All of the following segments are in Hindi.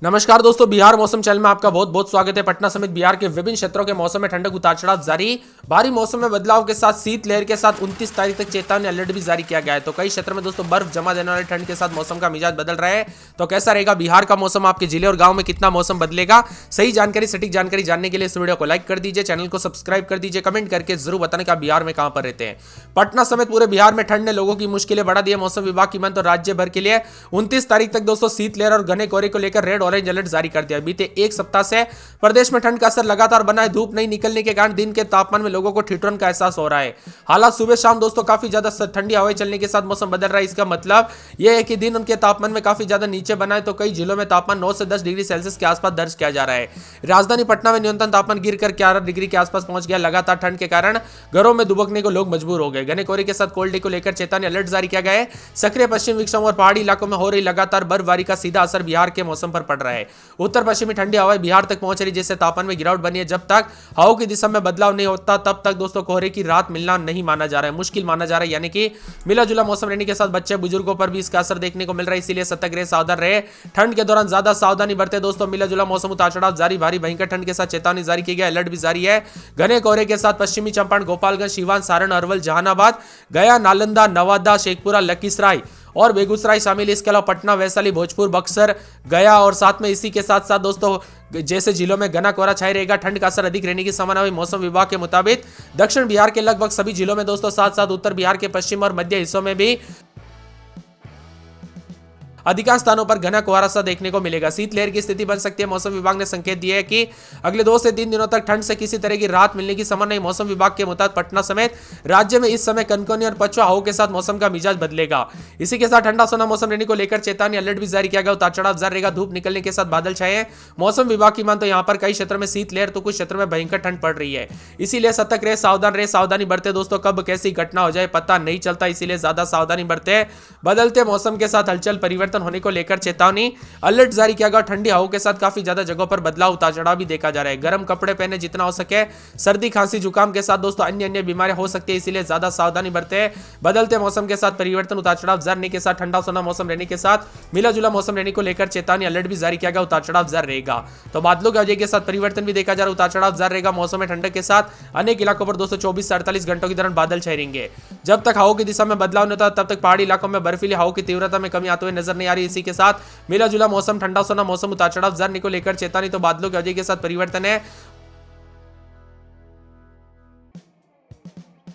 नमस्कार दोस्तों, बिहार मौसम चैनल में आपका बहुत बहुत स्वागत है। पटना समेत बिहार के विभिन्न क्षेत्रों के मौसम में ठंडक उतार चढ़ाव जारी। भारी मौसम में बदलाव के साथ शीतलहर के साथ 29 तारीख तक चेतावनी अलर्ट भी जारी किया गया है। तो कई क्षेत्रों में दोस्तों बर्फ जमा देने वाले ठंड के साथ मौसम का मिजाज बदल रहा है। तो कैसा रहेगा बिहार का मौसम, आपके जिले और गाँव में कितना मौसम बदलेगा, सही जानकारी सटीक जानकारी जानने के लिए इस वीडियो को लाइक कर दीजिए, चैनल को सब्सक्राइब कर दीजिए, कमेंट करके जरूर बताने का बिहार में कहां पर रहते हैं। पटना समेत पूरे बिहार में ठंड ने लोगों की मुश्किलें बढ़ा दी है। मौसम विभाग की मान तो राज्य भर के लिए 29 तारीख तक दोस्तों शीतलहर और घने कोहरे को लेकर रेड ऑरेंज अलर्ट जारी कर दिया। बीते एक सप्ताह से प्रदेश में ठंड का असर लगातार बना है। धूप नहीं निकलने के कारण दिन के तापमान में लोगों को ठिठुरन का एहसास हो रहा है। हालांकि सुबह शाम दोस्तों काफी ज्यादा ठंडी हवाएं चलने के साथ मौसम बदल रहा है। इसका मतलब यह है कि दिन उनके तापमान में काफी ज्यादा नीचे बना है। तो कई जिलों में तापमान 9 से 10 डिग्री सेल्सियस के आसपास दर्ज किया जा रहा है। राजधानी पटना में न्यूनतम तापमान गिरकर 11 डिग्री के आसपास पहुंच गया। लगातार ठंड के कारण घरों में दुबकने को लोग मजबूर हो गए। घने कोहरे के साथ कोल्ड डे को लेकर चेतावनी अलर्ट जारी किया गया है। सक्रिय पश्चिम विक्षोभ और पहाड़ी इलाकों में हो रही लगातार बर्फबारी का सीधा असर बिहार के मौसम पर पड़ रहा है। उत्तर पश्चिमी ठंडी हवाएं बिहार तक पहुंच रही, जिससे तापमान में गिरावट बनी है। जब तक हवाओं की दिशा में बदलाव नहीं होता तब तक दोस्तों कोहरे की रात मिलना नहीं माना जा रहा है, मुश्किल माना जा रहा है। यानी कि मिला जुला मौसम रहने के साथ बच्चे बुजुर्गों पर भी इसका असर देखने को मिल रहा है। इसीलिए सतर्क रहे, सावधान रहे। ठंड के दौरान ज्यादा सावधानी बरते दोस्तों। मिला जुला मौसम उतार चढ़ाव जारी, भारी भयंकर ठंड के साथ चेतावनी जारी की गई, अलर्ट भी जारी है। घने कोहरे के साथ पश्चिमी चंपारण, गोपालगंज, सीवान, सारण, अरवल, जहानाबाद, गया, नालंदा, नवादा, शेखपुरा, लखीसराय और बेगूसराय शामिल है। इसके अलावा पटना, वैशाली, भोजपुर, बक्सर, गया और साथ में इसी के साथ साथ दोस्तों जैसे जिलों में घना कोहरा छाई रहेगा, ठंड का असर अधिक रहने की संभावना है। मौसम विभाग के मुताबिक दक्षिण बिहार के लगभग सभी जिलों में दोस्तों साथ साथ उत्तर बिहार के पश्चिम और मध्य हिस्सों में भी अधिकांश स्थानों पर घना कोहरा सा देखने को मिलेगा। शीतलहर की स्थिति बन सकती है। मौसम विभाग ने संकेत दिया है कि अगले 2 से 3 दिनों तक ठंड से किसी तरह की राहत मिलने की संभावना है। मौसम विभाग के मुताबिक पटना समेत राज्य में इस समय कनकनी और पछुआ हवाओं के साथ मौसम का मिजाज बदलेगा। इसी के साथ ठंडा सोना मौसम रहने को लेकर चेतावनी अलर्ट भी जारी किया गया। उतार चढ़ाव जारी रहेगा, धूप निकलने के साथ बादल छाए हैं। मौसम विभाग की मान तो यहाँ पर कई क्षेत्रों में शीतलहर तो कुछ क्षेत्रों में भयंकर ठंड पड़ रही है। इसीलिए सतर्क रहे, सावधान रहे, सावधानी बरते दोस्तों। कब कैसी घटना हो जाए पता नहीं चलता, इसीलिए ज्यादा सावधानी बरते। बदलते मौसम के साथ हलचल परिवर्तन होने को लेकर चेतावनी अलर्ट जारी किया गया। ठंडी हवाओं के साथ काफी ज्यादा जगहों पर बदलाव उतार चढ़ाव भी देखा जा रहा है। गर्म कपड़े पहने जितना हो सके। सर्दी, खांसी, जुकाम के साथ दोस्तों अन्य बीमारियां हो सकती है, इसीलिए ज्यादा सावधानी बरते। बदलते मौसम के साथ परिवर्तन, उतार चढ़ाव जारी के साथ ठंडा सोना मौसम रहने के साथ मिला जुला मौसम रहने को लेकर चेतावनी अलर्ट भी जारी किया गया। उतार चढ़ाव जारी रहेगा। तो बादलों की वजह के साथ परिवर्तन भी देखा जा रहा है। उतार चढ़ाव जारी रहेगा। मौसम में ठंडक के साथ अनेक इलाकों पर दोस्तों 24 से 48 घंटों के दौरान बादल छाए रहेंगे। जब तक हवाओं की दिशा में बदलाव नहीं होता तब तक पहाड़ी इलाकों में बर्फीली हवाओं की तीव्रता में कमी आते हुए नजर नहीं आ रही। इसी के साथ मिला जुला मौसम, ठंडा सोना मौसम, उतार चढ़ाव जारी को लेकर चेतावनी तो बादलों की वजह के साथ परिवर्तन है।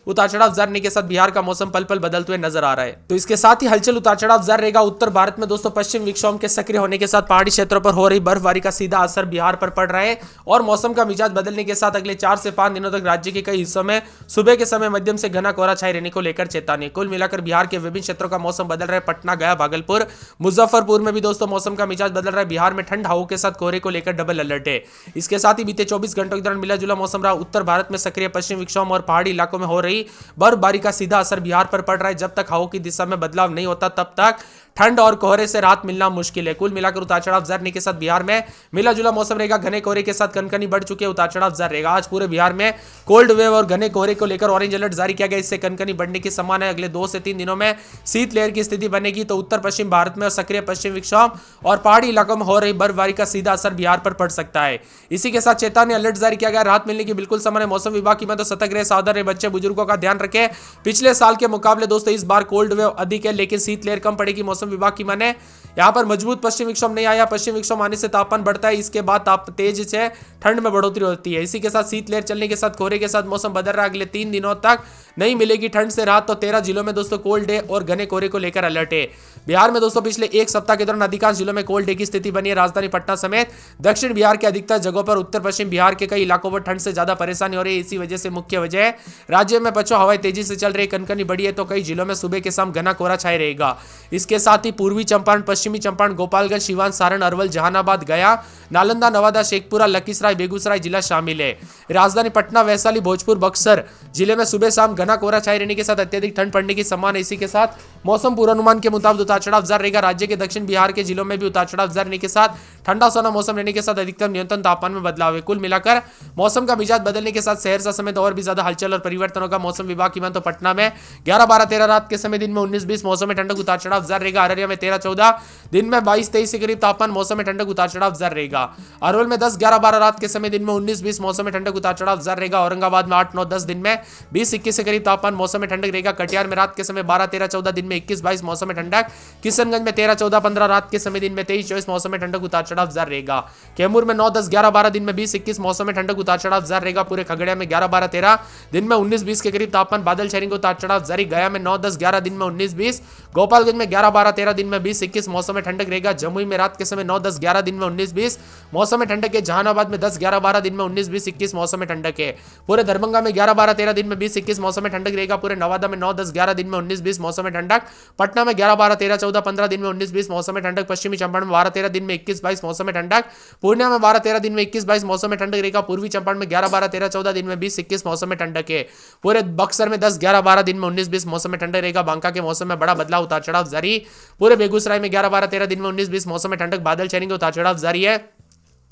उतार चढ़ाव जारी के साथ बिहार का मौसम पल पल बदलते हुए नजर आ रहा है। तो इसके साथ ही हलचल उतार चढ़ाव जारी रहेगा। उत्तर भारत में दोस्तों पश्चिम विक्षोभ के सक्रिय होने के साथ पहाड़ी क्षेत्रों पर हो रही बर्फबारी का सीधा असर बिहार पर पड़ रहा है और मौसम का मिजाज बदलने के साथ अगले 4 से 5 दिनों तक राज्य के कई हिस्सों में सुबह के समय मध्यम से घना कोहरा छाए रहने को लेकर चेतावनी। कुल मिलाकर बिहार के विभिन्न क्षेत्रों का मौसम बदल रहा है। पटना, गया, भागलपुर, मुजफ्फरपुर में भी दोस्तों मौसम का मिजाज बदल रहा है। बिहार में ठंड हवाओं के साथ कोहरे को लेकर डबल अलर्ट है। इसके साथ ही बीते 24 घंटों के दौरान मिला जुला मौसम रहा। उत्तर भारत में सक्रिय पश्चिम विक्षोभ और पहाड़ी इलाकों में हो रही बर्फबारी का सीधा असर बिहार पर पड़ रहा है। जब तक हवाओं की दिशा में बदलाव नहीं होता तब तक ठंड और कोहरे से राहत मिलना मुश्किल है। कुल मिलाकर उतार चढ़ाव जारी के साथ बिहार में मिला जुला मौसम रहेगा। घने कोहरे के साथ कनकनी बढ़ चुके, उतार चढ़ाव जारी रहेगा। आज पूरे बिहार में कोल्ड वेव और घने कोहरे को लेकर ऑरेंज अलर्ट जारी किया गया। इससे कनकनी बढ़ने की संभावना है। अगले 2 से 3 दिनों में शीतलहर की स्थिति बनेगी। तो उत्तर पश्चिम भारत में और सक्रिय पश्चिम विक्षोभ और पहाड़ी इलाकों में हो रही बर्फबारी का सीधा असर बिहार पर पड़ सकता है। इसी के साथ चेतावनी अलर्ट जारी किया गया। राहत मिलने की बिल्कुल संभावना है। मौसम विभाग की तो सतर्क रहे, सावधान रहे, बच्चे बुजुर्गों का ध्यान रखें। पिछले साल के मुकाबले दोस्तों इस बार कोल्ड वेव अधिक है, लेकिन शीतलहर कम पड़ेगी। मौसम विभाग की माने यहां पर मजबूत पश्चिम विक्षोभ नहीं आया। पश्चिम विक्षोभ आने से तापमान बढ़ता है, इसके बाद तेज से ठंड में बढ़ोतरी होती है। इसी के साथ शीतलहर चलने के साथ कोहरे के साथ मौसम बदल रहा है। अगले 3 दिनों तक नहीं मिलेगी ठंड से राहत। तो 13 जिलों में दोस्तों कोल्ड डे और घने कोहरे को लेकर अलर्ट है। बिहार में दोस्तों पिछले एक सप्ताह के दौरान अधिकांश जिलों में कोल्ड डे की स्थिति बनी है। राजधानी पटना समेत दक्षिण बिहार के अधिकतर जगहों पर, उत्तर पश्चिम बिहार के कई इलाकों पर ठंड से ज्यादा परेशानी हो रही है। इसी वजह से मुख्य वजह राज्य में पछुआ हवाएं तेजी से चल रही, कनकनी बढ़ी है। तो कई जिलों में सुबह के शाम घना कोहरा छाए रहेगा। इसके साथ ही पूर्वी चंपारण, पश्चिमी चंपारण, गोपालगंज, सीवान, सारण, अरवल, जहानाबाद, गया, नालंदा, नवादा, शेखपुरा, लखीसराय, बेगूसराय जिला शामिल है। राजधानी पटना, वैशाली, भोजपुर, बक्सर जिले में सुबह शाम घना कोहरा छाए रहने के साथ अत्यधिक ठंड पड़ने की संभावना। इसी के साथ मौसम पूर्वानुमान के मुताबिक उतार चढ़ाव जारी रहेगा। राज्य के दक्षिण बिहार के जिलों में भी उतार चढ़ाव जारी रहने के साथ ठंडा सोना मौसम रहने के साथ अधिकतम न्यूनतम तापमान में बदलाव है। कुल मिलाकर मौसम का मिजाज बदलने के साथ सहरसा समेत और भी ज्यादा हलचल और परिवर्तन होगा। मौसम विभाग की माने तो पटना में 11, 12, 13 रात के समय दिन में 19, 20 मौसम में ठंडक उतार चढ़ाव जारी रहेगा। अररिया में 13, 14 दिन में 22, 23 के करीब तापमान मौसम में ठंडक उतार चढ़ाव जारी रहेगा। अरवल में 10, 11, 12 रात के समय दिन में 19, 20 मौसम में ठंडक उतार चढ़ाव जारी रहेगा। औरंगाबाद में 8, 9, 10 दिन में 20, 21 के करीब तापमान मौसम में ठंडक रहेगा। कटिहार में रात के समय 12, 13, 14 दिन में 21, 22 मौसम में ठंडक। किशनगंज में 13, 14, 15 रात के समय दिन में 23, 24 मौसम में ठंडक उतार चढ़ाव जारी रहेगा। कैमूर में 9, 10, 11, 12 दिन में 20, 21 मौसम में ठंडक उतार चढ़ाव जारी रहेगा। पूरे खगड़िया में 11, 12, 13 दिन में 19, 20 के करीब तापमान बादल छाएंगे, उतार चढ़ाव जारी। गया में 9, 10, 11 दिन में 19, 20। गोपालगंज में 11, 12, 13 दिन में 20, 21 मौसम में ठंडक रहेगा। जमुई में रात के समय 9, 10, 11 दिन में 19, 20 मौसम में ठंडक है। जहानाबाद में 10, 11, 12 दिन में 19, 20, 21 मौसम में ठंडक है। पूरे दरभंगा में 11, 12, 13 दिन में 20, 21 मौसम में ठंडक रहेगा। पूरे नवादा में 9, 10, 11 दिन में 19, 20 मौसम में ठंडक। पटना में 11, 12, 13, 14, 15 दिन में 19, 20 मौसम में ठंडक। पश्चिमी चंपारण में 12, 13 दिन में 21, 22 मौसम में ठंडक। पूर्णिया में 12, 13 दिन में 21, 22 मौसम में ठंडक रहेगा। पूर्वी चंपारण में 11, 12, 13, 14 दिन में 20, 21 मौसम में ठंडक है। पूरे बक्सर में 10, 11, 12 दिन में 19, 20 मौसम में ठंडक रहेगा। बांका के मौसम में बड़ा बदलाव, उतार चढ़ाव जारी। पूरे बेगूसराय में 11, 12, 13 दिन में 19, 20 मौसम में ठंडक, बादल छाएंगे, उतार चढ़ाव जारी है।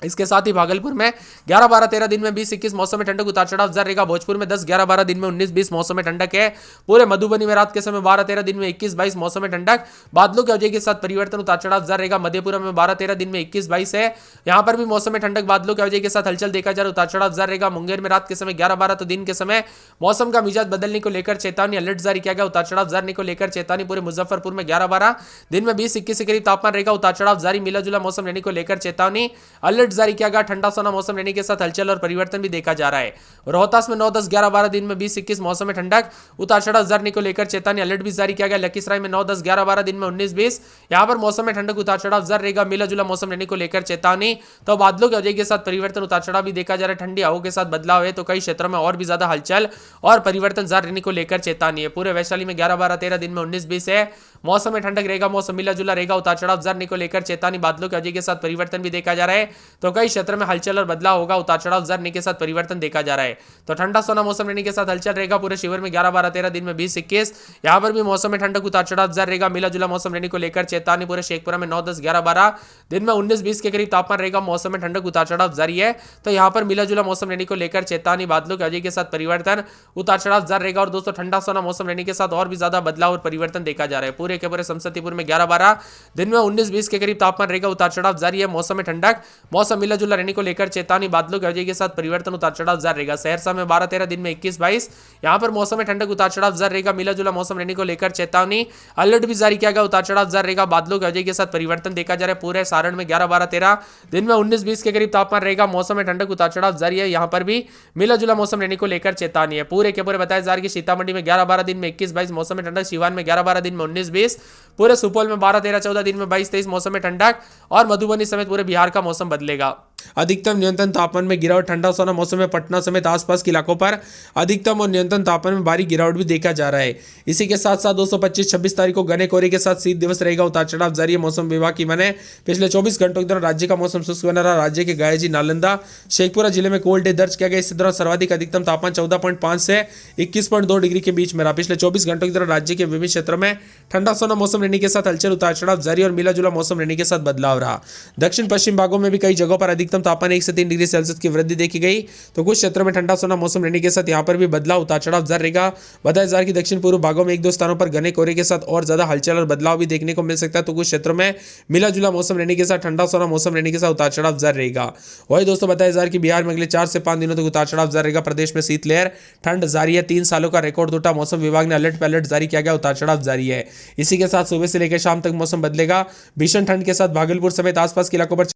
इसके साथ ही भागलपुर में 11, 12, 13 दिन में 20, 21 मौसम में ठंडक, उतार चढ़ाव जारी रहेगा। भोजपुर में 10, 11, 12 दिन में 19, 20 मौसम में ठंडक है। पूरे मधुबनी में रात के समय 12, 13 दिन में 21, 22 मौसम में ठंडक, बादलों की वजह के साथ परिवर्तन, उतार चढ़ाव जारी रहेगा। मधेपुरा में 12, 13 दिन में 21, 22 है, यहां पर भी मौसम में ठंडक, बादलों की वजह के साथ हलचल देखा जा रहा है, उतार चढ़ाव जारी रहेगा। मुंगेर में रात के समय 11, 12 तो दिन के समय मौसम का मिजाज बदलने को लेकर चेतावनी, अलर्ट जारी किया गया, उतार चढ़ाव जारी को लेकर चेतावनी। पूरे मुजफ्फरपुर में 11, 12 दिन में 20, 21 के करीब तापमान रहेगा, उतार चढ़ाव जारी। मिला जुला मौसम रहने को लेकर चेतावनी, अलर्ट जारी किया गया। ठंडा सोना मौसम रहने के साथ हलचल और परिवर्तन भी देखा जा रहा है। रोहतास में 9, 10, 11, 12 दिन में 20, 21 मौसम में ठंडक, उतार चढ़ाव जारी को लेकर चेतावनी, अलर्ट भी जारी किया गया। लखीसराय में 9, 10, 11, 12 दिन में 19, 20 यहां पर मौसम में ठंडक, उतार चढ़ाव जारी रहेगा। मिला जुला मौसम रहने को लेकर चेतावनी। तो बादलों की वजह के साथ परिवर्तन, उतार चढ़ाव भी देखा जा रहा है। ठंडी हवाओं के साथ बदलाव है, तो कई क्षेत्रों में और भी ज्यादा हलचल और परिवर्तन जारी रहने को लेकर चेतावनी है। पूरे वैशाली में 11, 12, 13 दिन में 19, 20 है, मौसम में ठंडक रहेगा। मौसम मिला जुला रहेगा, उतार चढ़ाव जारी को लेकर चेतावनी। बादलों की वजह के साथ परिवर्तन भी देखा जा रहा है, तो कई क्षेत्र में हलचल और बदलाव होगा, उतार चढ़ाव जारी के साथ परिवर्तन देखा जा रहा है। तो ठंडा सोना मौसम रहने के साथ हलचल रहेगा। पूरे शिविर में 11, 12, 13 दिन में 20, 21 यहां पर भी मौसम में ठंडक, उतार चढ़ाव जारी रहेगा। मिला जुला मौसम रहने को लेकर चेतावनी। पूरे शेखपुरा में 9, 10, 11, 12 दिन में 19, 20 के करीब तापमान रहेगा, मौसम में ठंडक, उतार चढ़ाव जारी है। तो यहां पर मिला जुला मौसम रहने को लेकर चेतावनी, बादलों की वजह के साथ परिवर्तन, उतार चढ़ाव जारी रहेगा। और दोस्तों ठंडा सोना मौसम रहने के साथ और भी ज्यादा बदलाव और परिवर्तन देखा जा रहा है। पूरे के पूरे समस्तीपुर में 11, 12 दिन में 19, 20 के करीब तापमान रहेगा, उतार चढ़ाव जारी है। मौसम में ठंडक, मौसम मिला जुला रहने को लेकर चेतावनी, बादलों की वजह के साथ परिवर्तन, उतार चढ़ाव जारी रहेगा। सहरसा में 12, 13 दिन में 21, 22 यहां पर मौसम में ठंडक, उतार चढ़ाव जारी रहेगा। मिला जुला मौसम रहने को लेकर चेतावनी, अलर्ट भी जारी किया गया, उतार चढ़ाव जारी रहेगा। बादलों की वजह के साथ परिवर्तन देखा जा रहा है। पूरे सारण में 11, 12, 13 दिन में 19, 20 के करीब तापमान रहेगा, मौसम में ठंडक, उतार चढ़ाव जारी है। यहां पर भी मिला जुला मौसम रहने को लेकर चेतावनी है। पूरे के पूरे बताया जा रहा है कि सीतामढ़ी में 11, 12 दिन में 21, 22 मौसम में ठंडक, सिवान में 11, 12 दिन में 19, 20 पूरे सुपौल में 12, 13, 14 दिन में 22, 23 मौसम में ठंडक और मधुबनी समेत पूरे बिहार का मौसम बदलेगा। अधिकतम न्यूनतम तापमान में गिरावट। ठंडा सोना मौसम में पटना समेत आसपास के इलाकों पर अधिकतम और न्यूनतम तापमान में भारी गिरावट भी देखा जा रहा है। इसी के साथ साथ 225, 26 तारीख को घने कोहरे के साथ शीत दिवस रहेगा, उतार चढ़ाव जारी है। मौसम विभाग की माने पिछले 24 घंटों के दौरान राज्य का मौसम शुष्क बना रहा। राज्य के गायजी, नालंदा, शेखपुरा जिले में कोल्ड डे दर्ज किया गया। इसी दौरान सर्वाधिक अधिकतम तापमान 14.5 से 21.2 डिग्री के बीच में रहा। पिछले 24 घंटों के दौरान राज्य के विभिन्न क्षेत्रों में ठंडा सोना मौसम रहने के साथ हलचल, उतार चढ़ाव जारी और मिला जुला मौसम रहने के साथ बदलाव रहा। दक्षिण पश्चिम भागों में भी कई जगहों पर अधिकतम तापमान 1 से 3 डिग्री सेल्सियस की वृद्धि देखी गई। तो कुछ क्षेत्रों में ठंडा सोना मौसम रहने के साथ यहां पर भी बदलाव, उतार चढ़ाव जारी रहेगा। बताया जा रहा है कि दक्षिण पूर्व भागों में 1-2 स्थानों पर घने कोहरे के साथ और ज्यादा हलचल और बदलाव भी देखने को मिल सकता है। तो कुछ क्षेत्रों में मिला जुला मौसम रहने के साथ ठंडा सोना मौसम रहने के साथ उतार चढ़ाव जारी रहेगा। वही दोस्तों बताया जा रहा है कि बिहार में अगले 4 से 5 दिनों तक उतार चढ़ाव जारी रहेगा। प्रदेश में शीतलहर, ठंड जारी है। 3 सालों का रिकॉर्ड टूटा। मौसम विभाग ने अलर्ट पे अलर्ट जारी किया गया, उतार चढ़ाव जारी है। इसी के साथ सुबह से लेकर शाम तक मौसम बदलेगा। भीषण ठंड के साथ भागलपुर समेत आसपास के इलाकों पर